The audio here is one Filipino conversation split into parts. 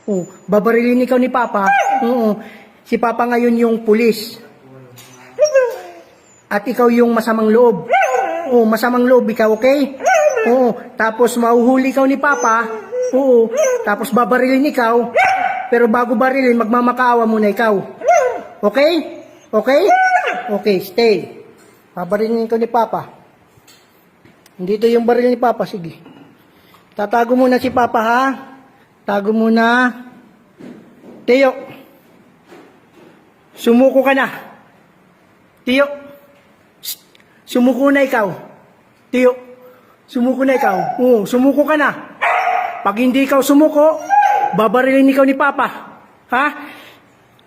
Oh, babarilin ikaw ni Papa. Oo. Si Papa ngayon yung pulis. At ikaw yung masamang loob. Oo, masamang loob ikaw, okay? Oo. Tapos mahuhuli ikaw ni Papa. Oo. Tapos babarilin ikaw. Pero bago barilin, magmamakaawa muna ikaw. Okay? Okay? Okay, stay. Babarilin ikaw ni Papa. Dito yung baril ni Papa, sige. Tatago muna si Papa, ha? Tago muna. Teo. Sumuko ka na. Teo. Sumuko na ikaw. Teo. Sumuko na ikaw. Oo, sumuko ka na. Pag hindi ikaw sumuko, babarilin ikaw ni Papa. Ha?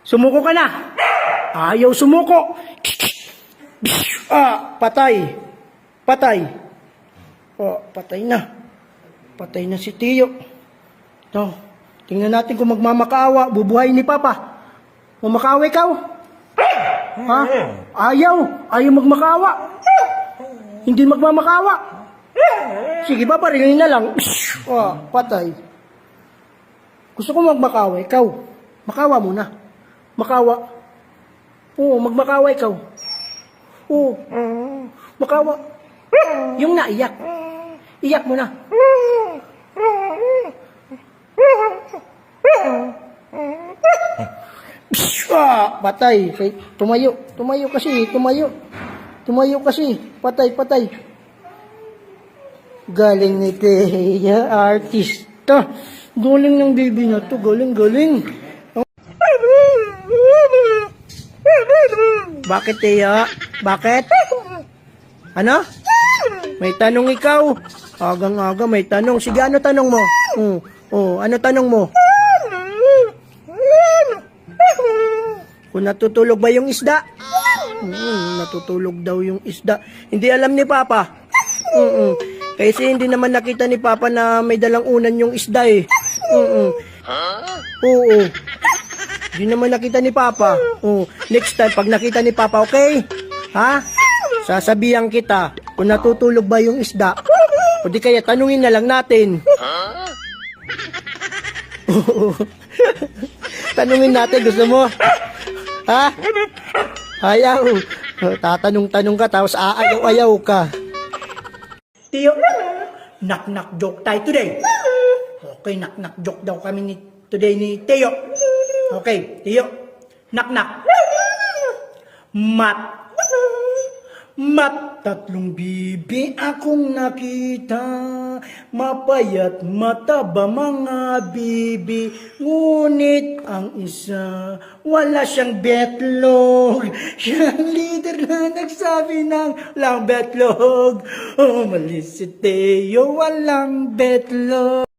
Sumuko ka na. Ayaw sumuko. Patay. Patay. Oh, patay na. Patay na si Teo. Ito, tingnan natin kung magmamakaawa. Bubuhayin ni Papa. Mamakaawa ikaw? Ha? Ayaw. Ayaw magmakaawa. Hindi magmamakaawa. Sige, babarilin na lang. Patay. Gusto ko magmakaawa. Ikaw. Makawa muna. Makawa. Oo, magmakaawa ikaw. Oo. Makawa. Yung naiyak. Iyak mo na. Patay. Tumayo. Tumayo kasi. Tumayo. Tumayo kasi. Patay, patay. Galing ni Teya, artista. Galing ng baby na to. Galing, galing. Bakit, Teya? Bakit? Ano? May tanong ikaw. Agang-aga may tanong. Sige, ano tanong mo? Ano tanong mo? Kung natutulog ba yung isda? Natutulog daw yung isda. Hindi alam ni Papa. Kasi hindi naman nakita ni Papa na may dalang unan yung isda eh. Oo. Hindi naman nakita ni Papa. Next time, pag nakita ni Papa, okay? Ha? Sasabihan kita kung natutulog ba yung isda. O di kaya tanungin na lang natin. Tanungin natin, gusto mo? Ha? Ayaw. Tatanong-tanong ka tapos aayaw-ayaw ka. Teo, knock-knock joke tayo today. Okay, knock-knock joke daw kami today ni Teo. Okay, Teo. Knock-knock. Tatlong bibi akong nakita, mapayat mataba mga bibi, ngunit ang isa wala siyang betlog. Siya ang leader na nagsabi ng walang betlog. Malis si Teo, walang betlog.